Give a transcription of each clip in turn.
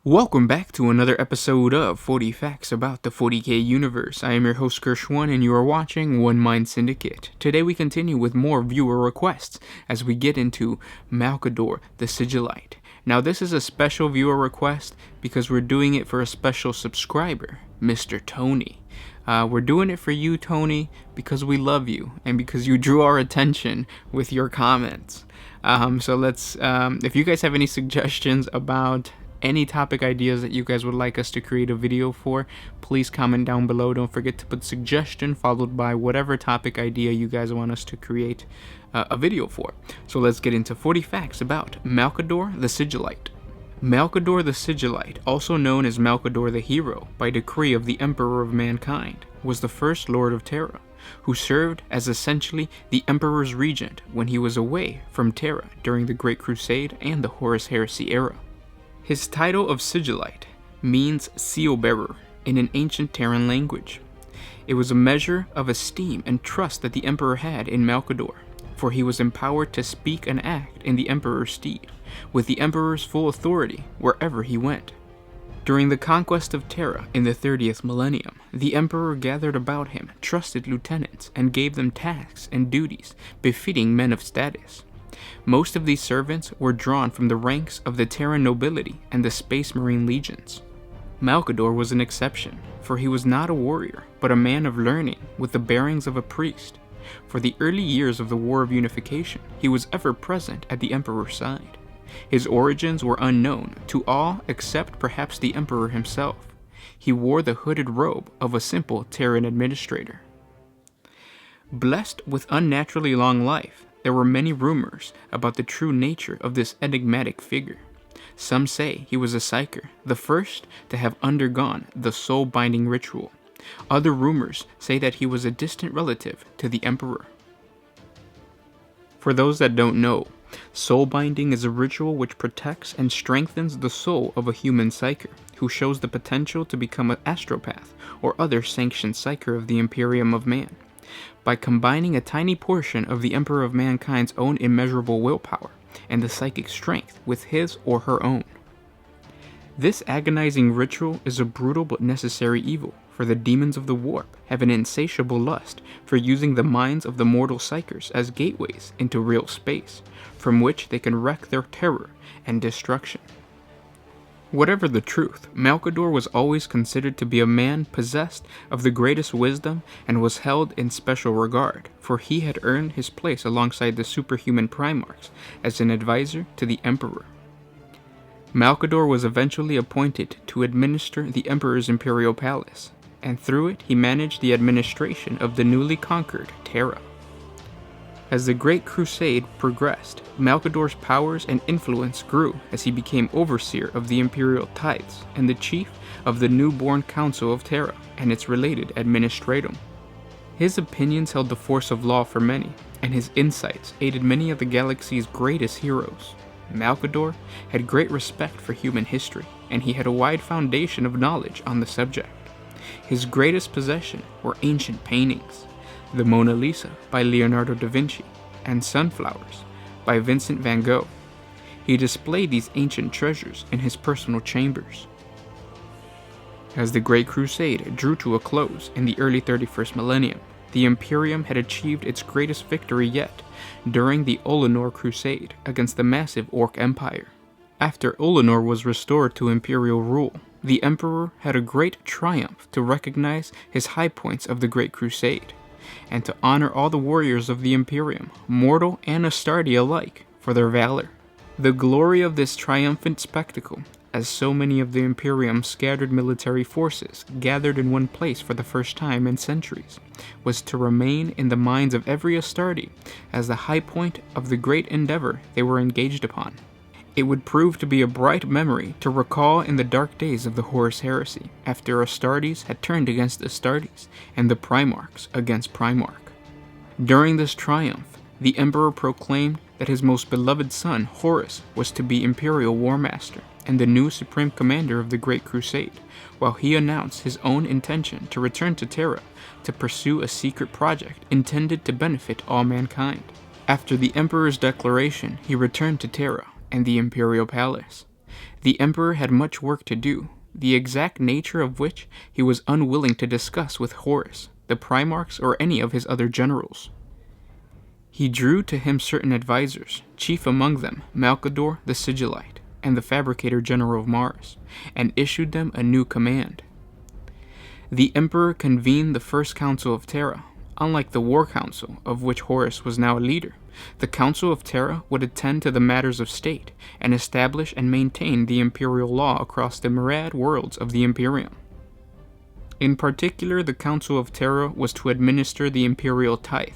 Welcome back to another episode of 40 Facts about the 40K universe. I am your host Gershwin and you are watching One Mind Syndicate. Today we continue with more viewer requests as we get into Malcador the Sigillite. Now this is a special viewer request because we're doing it for a special subscriber, Mr. Tony. We're doing it for you, Tony, because we love you and because you drew our attention with your comments. So let's, if you guys have any suggestions about any topic ideas that you guys would like us to create a video for, please comment down below. Don't forget to put suggestion followed by whatever topic idea you guys want us to create a video for. So let's get into 40 facts about Malcador the Sigillite. Malcador the Sigillite, also known as Malcador the Hero by decree of the Emperor of Mankind, was the first Lord of Terra, who served as essentially the Emperor's regent when he was away from Terra during the Great Crusade and the Horus Heresy era. His title of Sigillite means seal bearer in an ancient Terran language. It was a measure of esteem and trust that the Emperor had in Malcador, for he was empowered to speak and act in the Emperor's stead, with the Emperor's full authority wherever he went. During the conquest of Terra in the 30th millennium, the Emperor gathered about him trusted lieutenants and gave them tasks and duties befitting men of status. Most of these servants were drawn from the ranks of the Terran nobility and the Space Marine legions. Malcador was an exception, for he was not a warrior, but a man of learning with the bearings of a priest. For the early years of the War of Unification, he was ever present at the Emperor's side. His origins were unknown to all except perhaps the Emperor himself. He wore the hooded robe of a simple Terran administrator. Blessed with unnaturally long life, there were many rumors about the true nature of this enigmatic figure. Some say he was a psyker, the first to have undergone the soul-binding ritual. Other rumors say that he was a distant relative to the Emperor. For those that don't know, soul-binding is a ritual which protects and strengthens the soul of a human psyker, who shows the potential to become an astropath or other sanctioned psyker of the Imperium of Man. By combining a tiny portion of the Emperor of Mankind's own immeasurable willpower and the psychic strength with his or her own. This agonizing ritual is a brutal but necessary evil, for the demons of the warp have an insatiable lust for using the minds of the mortal psychers as gateways into real space, from which they can wreak their terror and destruction. Whatever the truth, Malcador was always considered to be a man possessed of the greatest wisdom and was held in special regard, for he had earned his place alongside the superhuman Primarchs as an advisor to the Emperor. Malcador was eventually appointed to administer the Emperor's imperial palace, and through it he managed the administration of the newly conquered Terra. As the Great Crusade progressed, Malcador's powers and influence grew as he became overseer of the Imperial Tithes and the chief of the newborn Council of Terra and its related administratum. His opinions held the force of law for many, and his insights aided many of the galaxy's greatest heroes. Malcador had great respect for human history, and he had a wide foundation of knowledge on the subject. His greatest possession were ancient paintings, the Mona Lisa by Leonardo da Vinci, and Sunflowers by Vincent van Gogh. He displayed these ancient treasures in his personal chambers. As the Great Crusade drew to a close in the early 31st millennium, the Imperium had achieved its greatest victory yet during the Olenor Crusade against the massive Orc Empire. After Olenor was restored to imperial rule, the Emperor had a great triumph to recognize his high points of the Great Crusade, and to honor all the warriors of the Imperium, mortal and Astartes alike, for their valor. The glory of this triumphant spectacle, as so many of the Imperium's scattered military forces gathered in one place for the first time in centuries, was to remain in the minds of every Astarte as the high point of the great endeavor they were engaged upon. It would prove to be a bright memory to recall in the dark days of the Horus Heresy, after Astartes had turned against Astartes and the Primarchs against Primarch. During this triumph, the Emperor proclaimed that his most beloved son, Horus, was to be Imperial War Master and the new Supreme Commander of the Great Crusade, while he announced his own intention to return to Terra to pursue a secret project intended to benefit all mankind. After the Emperor's declaration, he returned to Terra and the Imperial Palace. The Emperor had much work to do, the exact nature of which he was unwilling to discuss with Horus, the Primarchs, or any of his other generals. He drew to him certain advisors, chief among them Malcador the Sigillite, and the Fabricator General of Mars, and issued them a new command. The Emperor convened the First Council of Terra. Unlike the War Council, of which Horus was now a leader, the Council of Terra would attend to the matters of state and establish and maintain the imperial law across the myriad worlds of the Imperium. In particular, the Council of Terra was to administer the imperial tithe.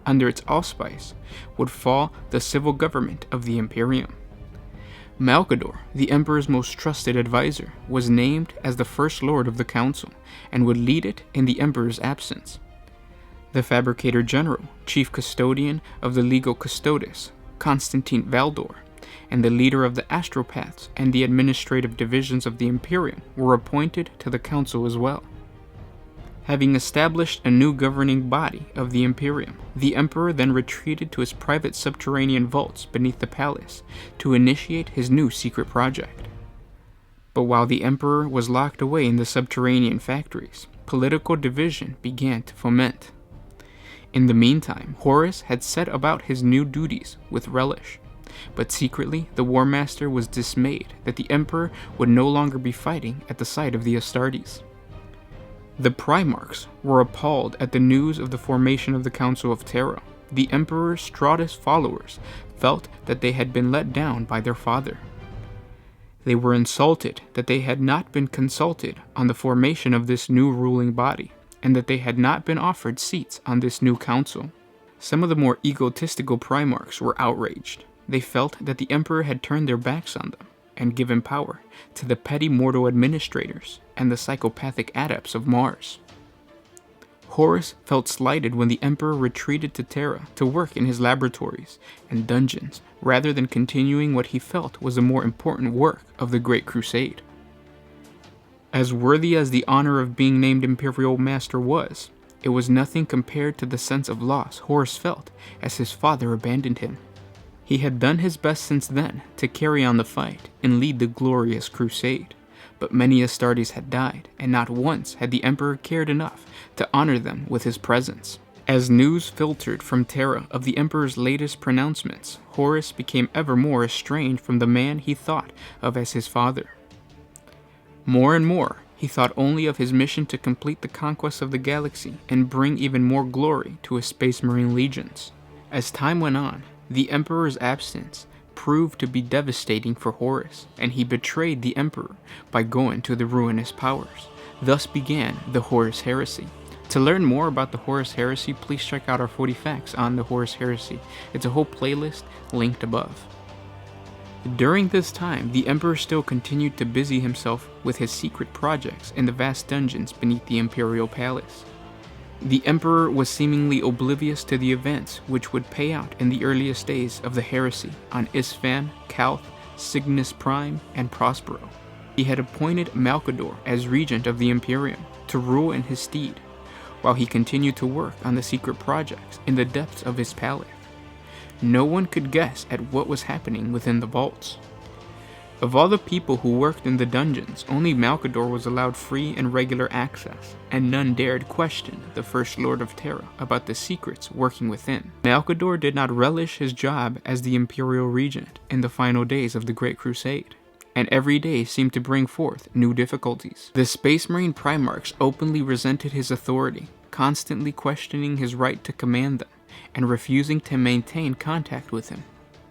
Under its auspice would fall the civil government of the Imperium. Malcador, the Emperor's most trusted advisor, was named as the First Lord of the Council and would lead it in the Emperor's absence. The Fabricator General, Chief Custodian of the Legal Custodes, Constantine Valdor, and the leader of the Astropaths and the administrative divisions of the Imperium were appointed to the Council as well. Having established a new governing body of the Imperium, the Emperor then retreated to his private subterranean vaults beneath the palace to initiate his new secret project. But while the Emperor was locked away in the subterranean factories, political division began to foment. In the meantime, Horus had set about his new duties with relish, but secretly the War Master was dismayed that the Emperor would no longer be fighting at the side of the Astartes. The Primarchs were appalled at the news of the formation of the Council of Terra. The Emperor's Stratus followers felt that they had been let down by their father. They were insulted that they had not been consulted on the formation of this new ruling body, and that they had not been offered seats on this new council. Some of the more egotistical Primarchs were outraged. They felt that the Emperor had turned their backs on them and given power to the petty mortal administrators and the psychopathic adepts of Mars. Horus felt slighted when the Emperor retreated to Terra to work in his laboratories and dungeons rather than continuing what he felt was the more important work of the Great Crusade. As worthy as the honor of being named Imperial Master was, it was nothing compared to the sense of loss Horus felt as his father abandoned him. He had done his best since then to carry on the fight and lead the glorious crusade, but many Astartes had died, and not once had the Emperor cared enough to honor them with his presence. As news filtered from Terra of the Emperor's latest pronouncements, Horus became ever more estranged from the man he thought of as his father. More and more, he thought only of his mission to complete the conquest of the galaxy and bring even more glory to his Space Marine legions. As time went on, the Emperor's absence proved to be devastating for Horus, and he betrayed the Emperor by going to the ruinous powers. Thus began the Horus Heresy. To learn more about the Horus Heresy, please check out our 40 facts on the Horus Heresy. It's a whole playlist linked above. During this time, the Emperor still continued to busy himself with his secret projects in the vast dungeons beneath the Imperial Palace. The Emperor was seemingly oblivious to the events which would pay out in the earliest days of the heresy on Isfahan, Calth, Cygnus Prime, and Prospero. He had appointed Malcador as regent of the Imperium to rule in his stead, while he continued to work on the secret projects in the depths of his palace. No one could guess at what was happening within the vaults. Of all the people who worked in the dungeons, only Malcador was allowed free and regular access, and none dared question the First Lord of Terra about the secrets working within. Malcador did not relish his job as the Imperial Regent in the final days of the Great Crusade, and every day seemed to bring forth new difficulties. The Space Marine Primarchs openly resented his authority, constantly questioning his right to command them, and refusing to maintain contact with him.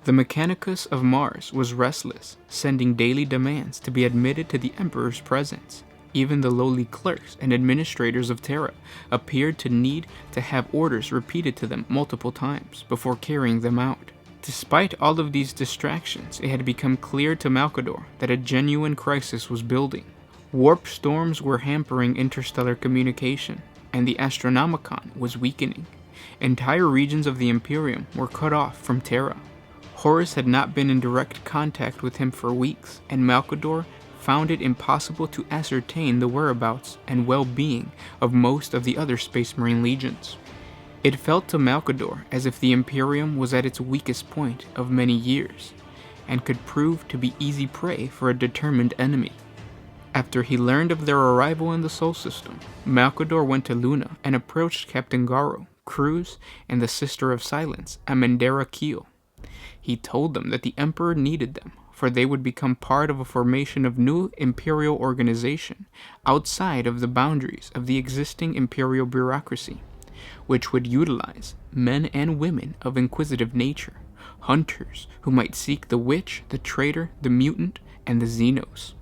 The Mechanicus of Mars was restless, sending daily demands to be admitted to the Emperor's presence. Even the lowly clerks and administrators of Terra appeared to need to have orders repeated to them multiple times before carrying them out. Despite all of these distractions, it had become clear to Malcador that a genuine crisis was building. Warp storms were hampering interstellar communication, and the Astronomicon was weakening. Entire regions of the Imperium were cut off from Terra. Horus had not been in direct contact with him for weeks, and Malcador found it impossible to ascertain the whereabouts and well-being of most of the other Space Marine legions. It felt to Malcador as if the Imperium was at its weakest point of many years, and could prove to be easy prey for a determined enemy. After he learned of their arrival in the Sol System, Malcador went to Luna and approached Captain Garo, Cruz, and the Sister of Silence, Amandera Keel. He told them that the Emperor needed them, for they would become part of a formation of new imperial organization outside of the boundaries of the existing imperial bureaucracy, which would utilize men and women of inquisitive nature, hunters who might seek the witch, the traitor, the mutant, and the Xenos.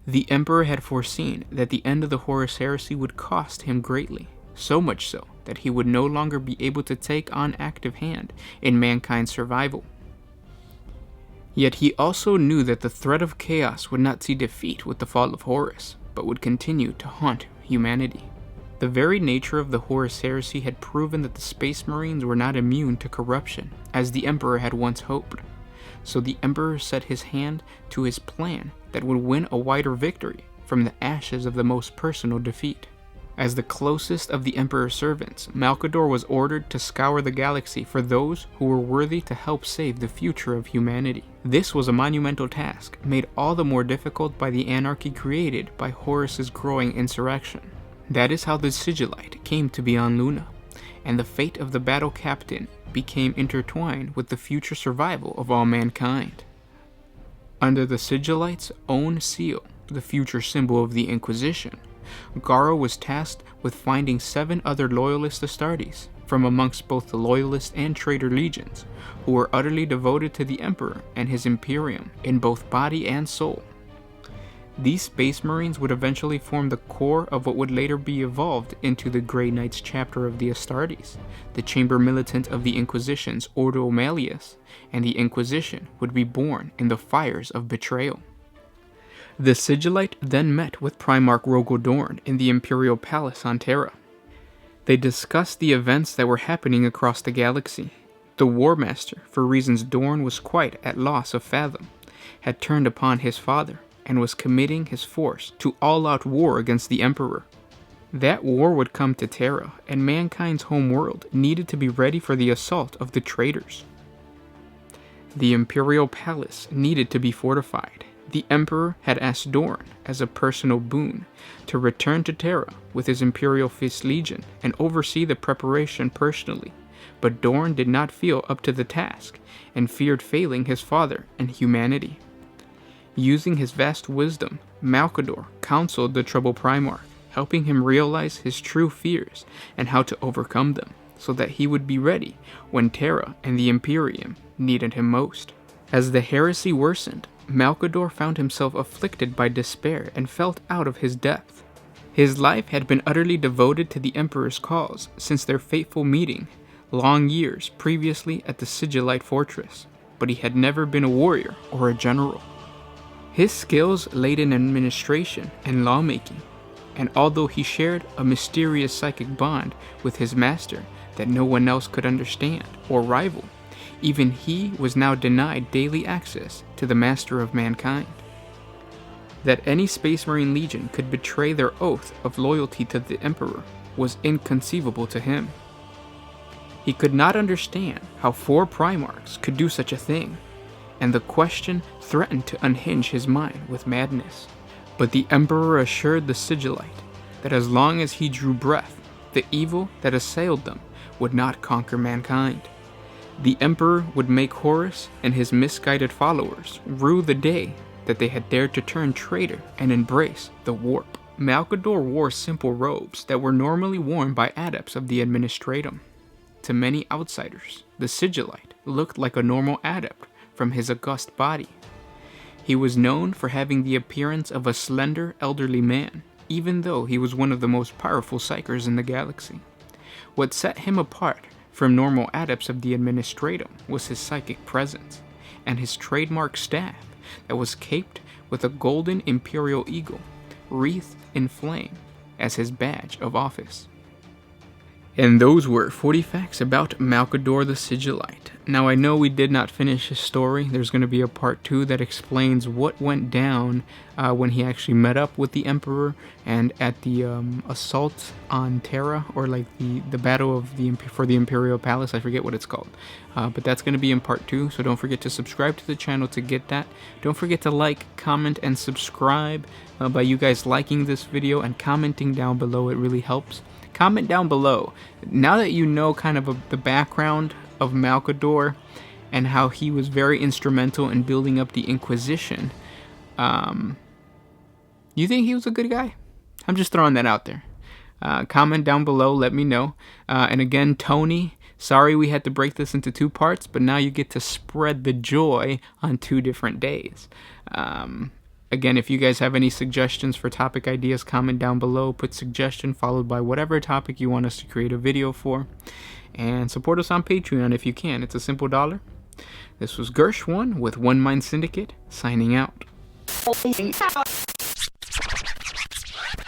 The Emperor had foreseen that the end of the Horus Heresy would cost him greatly, so much so that he would no longer be able to take on active hand in mankind's survival. Yet he also knew that the threat of chaos would not see defeat with the fall of Horus, but would continue to haunt humanity. The very nature of the Horus Heresy had proven that the Space Marines were not immune to corruption, as the Emperor had once hoped. So the Emperor set his hand to his plan that would win a wider victory from the ashes of the most personal defeat. As the closest of the Emperor's servants, Malcador was ordered to scour the galaxy for those who were worthy to help save the future of humanity. This was a monumental task, made all the more difficult by the anarchy created by Horus's growing insurrection. That is how the Sigillite came to be on Luna, and the fate of the battle captain became intertwined with the future survival of all mankind. Under the Sigillite's own seal, the future symbol of the Inquisition, Garo was tasked with finding 7 other loyalist Astartes from amongst both the loyalist and traitor legions, who were utterly devoted to the Emperor and his Imperium in both body and soul. These Space Marines would eventually form the core of what would later be evolved into the Grey Knights chapter of the Astartes, the chamber militant of the Inquisition's Ordo Malleus, and the Inquisition would be born in the fires of betrayal. The Sigillite then met with Primarch Rogal Dorn in the Imperial Palace on Terra. They discussed the events that were happening across the galaxy. The War Master, for reasons Dorn was quite at loss of fathom, had turned upon his father and was committing his force to all-out war against the Emperor. That war would come to Terra, and mankind's home world needed to be ready for the assault of the traitors. The Imperial Palace needed to be fortified. The Emperor had asked Dorn, as a personal boon, to return to Terra with his Imperial Fist Legion and oversee the preparation personally, but Dorn did not feel up to the task and feared failing his father and humanity. Using his vast wisdom, Malcador counseled the troubled Primarch, helping him realize his true fears and how to overcome them, so that he would be ready when Terra and the Imperium needed him most. As the heresy worsened, Malcador found himself afflicted by despair and felt out of his depth. His life had been utterly devoted to the Emperor's cause since their fateful meeting, long years previously at the Sigillite fortress, but he had never been a warrior or a general. His skills laid in administration and lawmaking, and although he shared a mysterious psychic bond with his master that no one else could understand or rival, even he was now denied daily access to the master of mankind. That any Space Marine Legion could betray their oath of loyalty to the Emperor was inconceivable to him. He could not understand how 4 Primarchs could do such a thing, and the question threatened to unhinge his mind with madness. But the Emperor assured the Sigillite that as long as he drew breath, the evil that assailed them would not conquer mankind. The Emperor would make Horus and his misguided followers rue the day that they had dared to turn traitor and embrace the warp. Malcador wore simple robes that were normally worn by adepts of the Administratum. To many outsiders, the Sigillite looked like a normal adept from his august body. He was known for having the appearance of a slender, elderly man, even though he was one of the most powerful psychers in the galaxy. What set him apart from normal adepts of the Administratum was his psychic presence, and his trademark staff that was caped with a golden imperial eagle, wreathed in flame, as his badge of office. And those were 40 facts about Malcador the Sigillite. Now, I know we did not finish his story. There's going to be a part 2 that explains what went down when he actually met up with the Emperor and at the assault on Terra, or like the battle of for the Imperial Palace. I forget what it's called. But that's going to be in part 2, so don't forget to subscribe to the channel to get that. Don't forget to like, comment, and subscribe by you guys liking this video and commenting down below. It really helps. Comment down below. Now that you know kind of the background of Malcador and how he was very instrumental in building up the Inquisition, you think he was a good guy? I'm just throwing that out there. Comment down below, let me know. And again, Tony, sorry we had to break this into 2 parts, but now you get to spread the joy on 2 different days. Again, if you guys have any suggestions for topic ideas, comment down below. Put suggestion followed by whatever topic you want us to create a video for. And support us on Patreon if you can. It's a simple $1. This was Gersh1 with One Mind Syndicate, signing out.